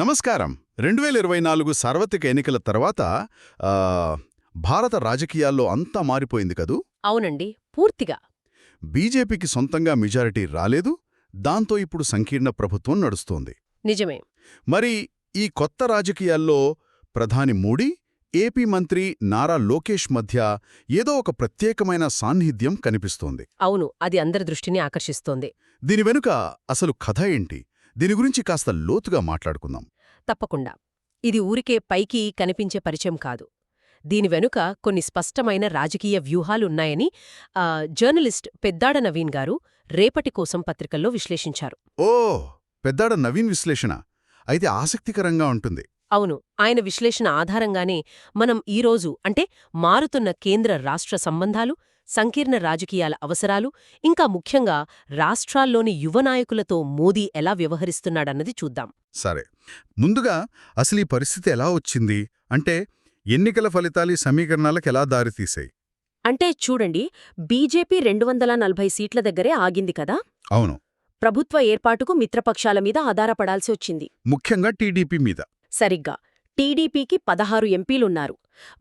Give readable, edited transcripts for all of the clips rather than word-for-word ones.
నమస్కారం. 2024 సార్వత్రిక ఎన్నికల తర్వాత ఆ, భారత రాజకీయాల్లో అంతా మారిపోయింది కదూ. అవునండి, పూర్తిగా. బీజేపీకి సొంతంగా మెజారిటీ రాలేదు. దాంతో ఇప్పుడు సంకీర్ణ ప్రభుత్వం నడుస్తోంది. నిజమే. మరి ఈ కొత్త రాజకీయాల్లో ప్రధాని మోడీ, ఏపీ మంత్రి నారా లోకేష్ మధ్య ఏదో ఒక ప్రత్యేకమైన సాన్నిహిత్యం కనిపిస్తోంది. అవును, అది అందరి దృష్టిని ఆకర్షిస్తోంది. దీని వెనుక అసలు కథ ఏంటి? దీని గురించి కాస్త లోతుగా మాట్లాడుకుందాం. తప్పకుండా. ఇది ఊరికే పైకి కనిపించే పరిచయం కాదు. దీని వెనుక కొన్ని స్పష్టమైన రాజకీయ వ్యూహాలున్నాయని జర్నలిస్ట్ పెద్దాడ నవీన్ గారు రేపటి కోసం పత్రికల్లో విశ్లేషించారు. ఓ, పెద్దాడ నవీన్ విశ్లేషణ అయితే ఆసక్తికరంగా ఉంటుంది. అవును, ఆయన విశ్లేషణ ఆధారంగానే మనం ఈరోజు అంటే మారుతున్న కేంద్ర రాష్ట్ర సంబంధాలు, సంకీర్ణ రాజకీయాల అవసరాలు, ఇంకా ముఖ్యంగా రాష్ట్రాల్లోని యువ నాయకులతో మోదీ ఎలా వ్యవహరిస్తున్నాడన్నది చూద్దాం. సరే, ముందుగా అసలు ఈ పరిస్థితి ఎలా వచ్చింది? అంటే ఎన్నికల ఫలితాలు ఈ సమీకరణాలకు ఎలా దారితీశాయి? అంటే చూడండి, బీజేపీ 240 సీట్ల దగ్గరే ఆగింది కదా. అవును, ప్రభుత్వ ఏర్పాటుకు మిత్రపక్షాల మీద ఆధారపడాల్సి వచ్చింది. ముఖ్యంగా టీడీపీ మీద. సరిగ్గా. టీడీపీకి 16 ఎంపీలున్నారు.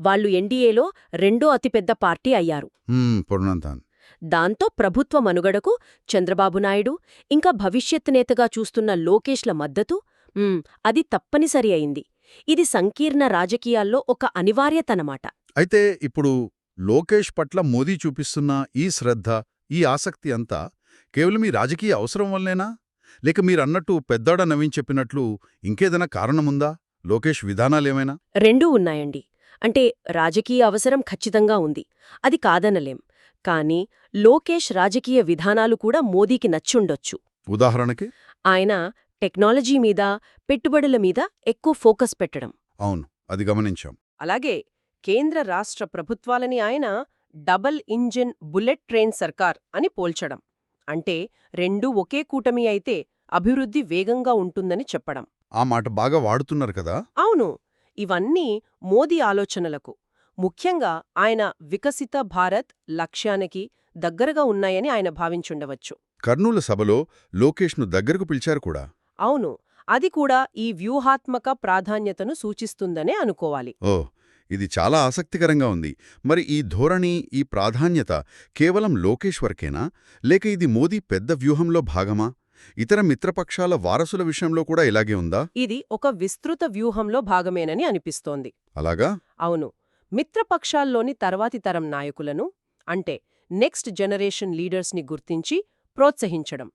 వాళ్లు ఎన్డీఏలో రెండో అతిపెద్ద పార్టీ అయ్యారు. పూర్ణంతాన్. దాంతో ప్రభుత్వ మనుగడకు చంద్రబాబు నాయుడు, ఇంకా భవిష్యత్ నేతగా చూస్తున్న లోకేష్ల మద్దతు అది తప్పనిసరి అయింది. ఇది సంకీర్ణ రాజకీయాల్లో ఒక అనివార్యతనమాట. అయితే ఇప్పుడు లోకేష్ పట్ల మోదీ చూపిస్తున్న ఈ శ్రద్ధ, ఈ ఆసక్తి అంతా కేవలం ఈ రాజకీయ అవసరం వల్లేనా? లేక మీరన్నట్టు పెద్దాడ నవీన్ చెప్పినట్లు ఇంకేదైనా కారణముందా? లోకేష్ విధానాలేమైనా? రెండూ ఉన్నాయండి. అంటే రాజకీయ అవసరం ఖచ్చితంగా ఉంది, అది కాదనలేం. కానీ లోకేష్ రాజకీయ విధానాలు కూడా మోదీకి నచ్చుండొచ్చు. ఉదాహరణకి ఆయన టెక్నాలజీ మీద, పెట్టుబడుల మీద ఎక్కువ ఫోకస్ పెట్టడం. అవును, అది గమనించాం. అలాగే కేంద్ర రాష్ట్ర ప్రభుత్వాలని ఆయన డబల్ ఇంజిన్ బుల్లెట్ ట్రైన్ సర్కార్ అని పోల్చడం. అంటే రెండూ ఒకే కూటమి అయితే అభివృద్ధి వేగంగా ఉంటుందని చెప్పడం. ఆ మాట బాగా వాడుతున్నారు కదా. అవును, ఇవన్నీ మోదీ ఆలోచనలకు, ముఖ్యంగా ఆయన వికసిత భారత్ లక్ష్యానికి దగ్గరగా ఉన్నాయని ఆయన భావించుండవచ్చు. కర్నూలు సభలో లోకేష్ను దగ్గరకు పిలిచారు కూడా. అవును, అది కూడా ఈ వ్యూహాత్మక ప్రాధాన్యతను సూచిస్తుందనే అనుకోవాలి. ఓ, ఇది చాలా ఆసక్తికరంగా ఉంది. మరి ఈ ధోరణి, ఈ ప్రాధాన్యత కేవలం లోకేష్ వరకేనా? లేక ఇది మోదీ పెద్ద వ్యూహంలో భాగమా? ఇతర మిత్రపక్షాల వారసుల విషయంలో కూడా ఇలాగే ఉందా? ఇది ఒక విస్తృత వ్యూహంలో భాగమేనని అనిపిస్తోంది. అలాగా? అవును, మిత్రపక్షాల్లోని తర్వాతి తరం నాయకులను, అంటే నెక్స్ట్ జనరేషన్ లీడర్స్ని గుర్తించి ప్రోత్సహించడం,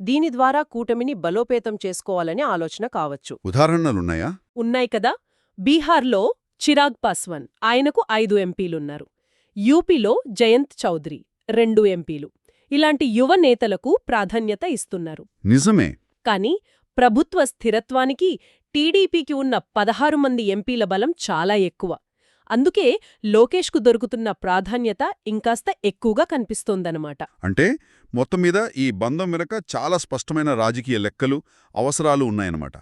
దీని ద్వారా కూటమిని బలోపేతం చేసుకోవాలనే ఆలోచన కావచ్చు. ఉదాహరణలున్నాయా? ఉన్నాయి కదా. బీహార్లో చిరాగ్ పాస్వాన్, ఆయనకు 5 ఎంపీలున్నారు. యూపీలో జయంత్ చౌదరి 2 ఎంపీలు. ఇలాంటి యువ నేతలకు ప్రాధాన్యత ఇస్తున్నారు. నిజమే. కాని ప్రభుత్వ స్థిరత్వానికి టీడీపీకి ఉన్న 16 మంది ఎంపీల బలం చాలా ఎక్కువ. అందుకే లోకేష్కు దొరుకుతున్న ప్రాధాన్యత ఇంకాస్త ఎక్కువగా కనిపిస్తోందన్నమాట. అంటే మొత్తం మీద ఈ బంధం వెనుక చాలా స్పష్టమైన రాజకీయ లెక్కలు, అవసరాలు ఉన్నాయన్నమాట.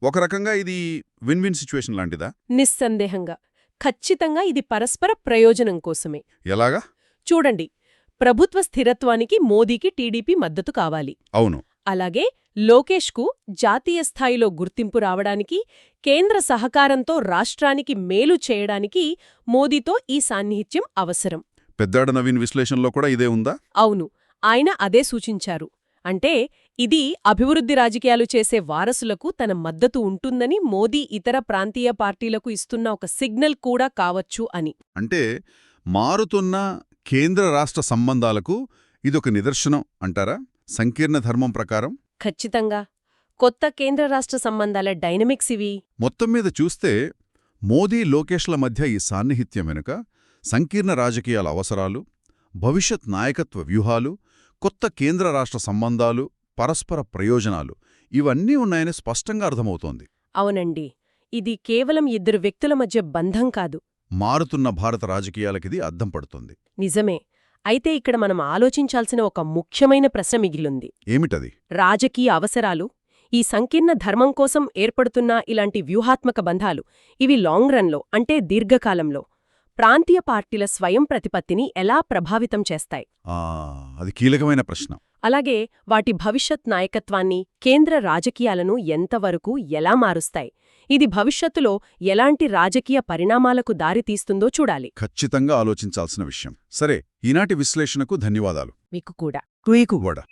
ఒక రకంగా ఇది విన్ విన్ సిచ్యువేషన్ లాంటిదా? నిస్సందేహంగా. ఖచ్చితంగా ఇది పరస్పర ప్రయోజనం కోసమే. ఎలాగా? చూడండి, ప్రభుత్వ స్థిరత్వానికి మోదీకి టీడీపీ మద్దతు కావాలి. అవును. అలాగే లోకేష్కు జాతీయ స్థాయిలో గుర్తింపు రావడానికి, కేంద్ర సహకారంతో రాష్ట్రానికి మేలు చేయడానికి మోదీతో ఈ సాన్నిహిత్యం అవసరం. పెద్దాడ నవీన్ విశ్లేషణలో కూడా ఇదే ఉందా? అవును, ఆయన అదే సూచించారు. అంటే ఇది అభివృద్ధి రాజకీయాలు చేసే వారసులకు తన మద్దతు ఉంటుందని మోదీ ఇతర ప్రాంతీయ పార్టీలకు ఇస్తున్న ఒక సిగ్నల్ కూడా కావచ్చు అని. అంటే మారుతున్న కేంద్ర రాష్ట్ర సంబంధాలకు ఇదొక నిదర్శనం అంటారా సంకీర్ణ ధర్మం ప్రకారం? ఖచ్చితంగా. కొత్త కేంద్ర రాష్ట్ర సంబంధాల డైనమిక్స్ ఇవి. మొత్తం మీద చూస్తే మోదీ లోకేష్ల మధ్య ఈ సాన్నిహిత్యం వెనుక సంకీర్ణ రాజకీయాల అవసరాలు, భవిష్యత్ నాయకత్వ వ్యూహాలు, కొత్త కేంద్ర రాష్ట్ర సంబంధాలు, పరస్పర ప్రయోజనాలు ఇవన్నీ ఉన్నాయని స్పష్టంగా అర్థమవుతోంది. అవునండి, ఇది కేవలం 2 వ్యక్తుల మధ్య బంధం కాదు. మారుతున్న భారత రాజకీయాలకిది అద్దం పడుతుంది. నిజమే. అయితే ఇక్కడ మనం ఆలోచించాల్సిన ఒక ముఖ్యమైన ప్రశ్న మిగిలింది. ఏమిటది? రాజకీయ అవసరాలు, ఈ సంకీర్ణ ధర్మం కోసం ఏర్పడుతున్న ఇలాంటి వ్యూహాత్మక బంధాలు, ఇవి లాంగ్ రన్లో అంటే దీర్ఘకాలంలో ప్రాంతీయ పార్టీల స్వయం ప్రతిపత్తిని ఎలా ప్రభావితం చేస్తాయి? అది కీలకమైన ప్రశ్న. అలాగే వాటి భవిష్యత్ నాయకత్వాన్ని, కేంద్ర రాజకీయాలను ఎంతవరకు ఎలా మారుస్తాయి? ఇది భవిష్యత్తులో ఎలాంటి రాజకీయ పరిణామాలకు దారితీస్తుందో చూడాలి. ఖచ్చితంగా ఆలోచించాల్సిన విషయం. సరే, ఈనాటి విశ్లేషణకు ధన్యవాదాలు. మీకు కూడా. మీకు కూడా.